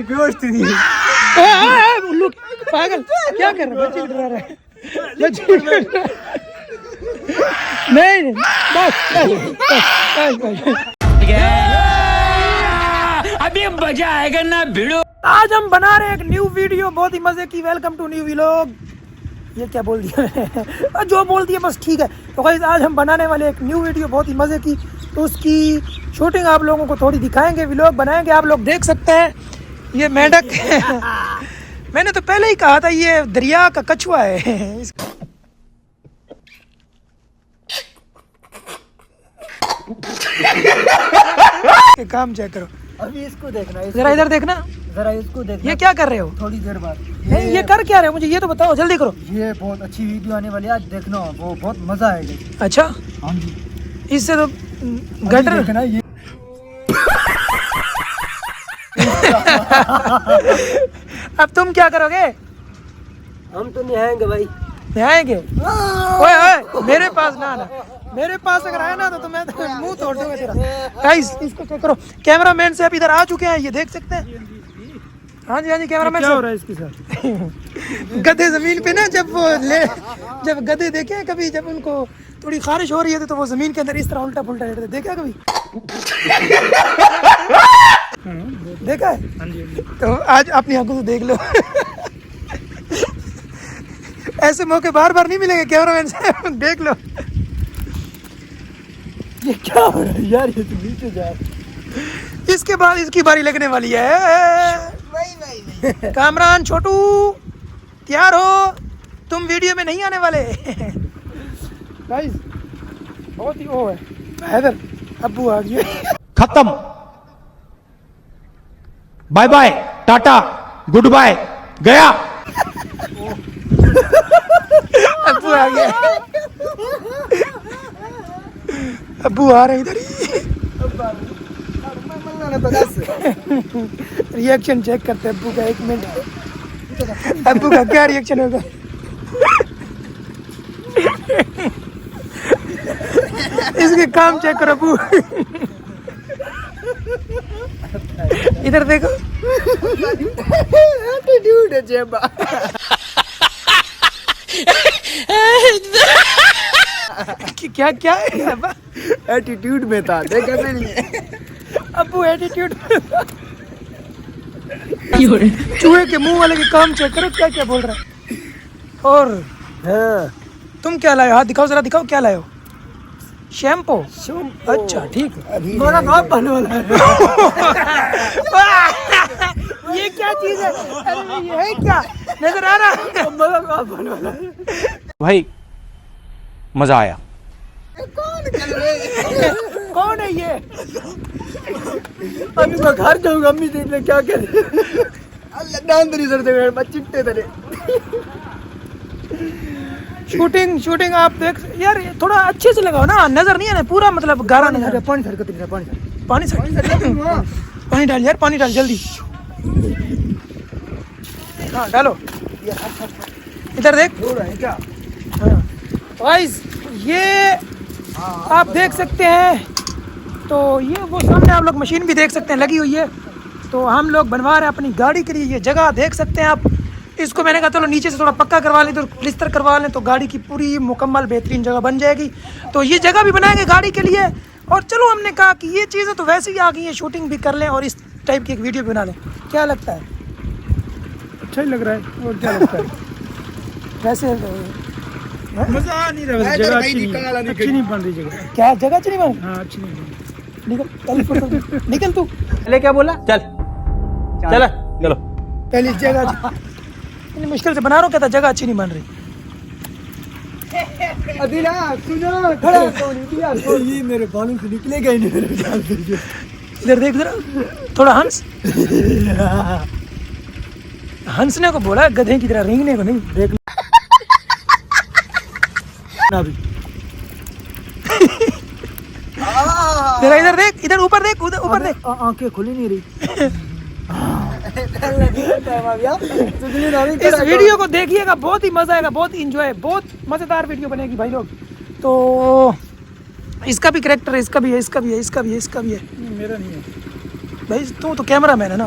बेहोश थी उल्लू पागल क्या कर रहा है? बच्चे को डरा रहा है बच्चे को नहीं बस अभी मजा आएगा ना भिड़ो। आज हम बना रहे हैं एक न्यू वीडियो बहुत ही मजे की। Welcome to new vlog. ये क्या बोल दिया जो बोल दिया बस ठीक है। तो गाइस आज हम बनाने वाले एक न्यू वीडियो बहुत ही मजे की, तो उसकी शूटिंग आप लोगों को थोड़ी दिखाएंगे, व्लॉग बनाएंगे, आप लोग देख सकते हैं। ये मेंढक मैंने तो पहले ही कहा था ये दरिया का कछुआ है। काम चेक करो, अभी इसको देखना, जरा इधर देखना, जरा इसको देखना। ये क्या कर रहे हो? थोड़ी देर बाद ये कर क्या रहे हो? मुझे ये तो बताओ, जल्दी करो। ये बहुत अच्छी वीडियो आने वाली है, आज देखना, वो बहुत मजा आएगा। अच्छा हाँ जी, इससे तो गटर देखना ये अब तुम क्या करोगे? हम तो नहीं आएंगे भाई। आएंगे? ओए ओए मेरे पास ना आना, मेरे पास अगर आया ना तो मैं तो मुंह तोड़ दूंगा तेरा। गाइस इसको चेक करो, कैमरामैन से आप इधर आ चुके हैं, ये देख सकते हैं। हाँ जी कैमरामैन क्या हो रहा है इसके साथ? गधे जमीन पे ना जब जब गधे देखे कभी, जब उनको थोड़ी खारिश हो रही है तो वो जमीन के अंदर इस तरह उल्टा पुल्टा लेटते, देखा कभी? देखा है? तो आज अपनी आंखों से देख लो। ऐसे मौके बार बार नहीं मिलेंगे कैमरामैन से, देख लो। ये क्या हो रहा है यार? ये तो नीचे जा रहा है। इसके बाद इसकी बारी लगने वाली है। कामरान छोटू तैयार हो, तुम वीडियो में नहीं आने वाले। गाइस बहुत ही वो है हैदर, अब्बू आ गया। खत्म, bye bye, tata, goodbye, गया। अब्बू आ गया, अब्बू आ रहे इधर ही। रिएक्शन चेक करते हैं अब्बू का, एक मिनट। अब्बू का क्या रिएक्शन होगा? इसके काम चेक करो अब्बू। इधर देखो, एटीट्यूड है जेबा। क्या क्या है अब्बा? एटीट्यूड में था, देखा नहीं है। अब्बू एटीट्यूड। चूहे के मुंह वाले के काम चेक करो, क्या क्या बोल रहा है। और हाँ, तुम क्या लाए हो? हाथ दिखाओ, जरा दिखाओ क्या लाए हो। शैम्पू? अच्छा ठीक है। मेरा काम बनने वाला है। ये क्या चीज है? अरे ये है क्या? नजर आ रहा है? मेरा काम बनने वाला है। भाई मजा आया। कौन है ये? अभी मैं घर जाऊंगा, अम्मी देखने क्या करे। डांदरी सर से चिट्टे तेरे। शूटिंग आप देख यार, थोड़ा अच्छे से लगाओ ना, नजर नहीं है ना पूरा, मतलब गारा नजर। पानी सर पानी पानी डाल यार, पानी डाल जल्दी। हाँ डालो, इधर देख। हो रहा है क्या? गाइस ये आप देख सकते हैं, तो ये वो सामने आप लोग मशीन भी देख सकते हैं लगी हुई है। तो हम लोग बनवा रहे हैं अपनी गाड़ी के लिए ये जगह, देख सकते हैं आप। इसको मैंने कहा चलो नीचे से थोड़ा पक्का करवा लें, तो प्लिस्तर करवा लें, तो गाड़ी की पूरी मुकम्मल बेहतरीन जगह बन जाएगी। तो ये जगह भी बनाएंगे गाड़ी के लिए। और चलो हमने कहा कि ये चीज़ें तो वैसे ही आ गई हैं, शूटिंग भी कर लें और इस टाइप की एक वीडियो भी बना लें। क्या लगता है? अच्छा ही लग रहा है। और क्या लगता है? वैसे मजा आ नहीं रहा, जगह अच्छी नहीं बन रही जगह। क्या जगह अच्छी नहीं बन? हाँ अच्छी नहीं बन रही। निकल निकल तू। पहले क्या बोला? चल चलो। पहली जगह इतनी मुश्किल से बना रहा हूँ, कहता जगह अच्छी नहीं बन रही। अदिला सुनो, खड़ा ये मेरे बालों से निकलेगा ही नहीं मेरे जान से। इधर देख जरा, थोड़ा हंस। हंसने को बोला, गधे की तरह रेंगने को नहीं। देख ना भी। तेरा इधर देख, इधर ऊपर देख, उधर ऊपर देख। आंखें खुली नहीं रही। इस वीडियो को देखिएगा, बहुत ही मजा आएगा, बहुत इंजॉय, बहुत मजेदार वीडियो बनेगी भाई लोग। तो इसका भी कैरेक्टर है, इसका भी है, इसका भी है, इसका भी है, इसका भी है। मेरा नहीं है भाई तू तो कैमरा मैन है ना।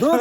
2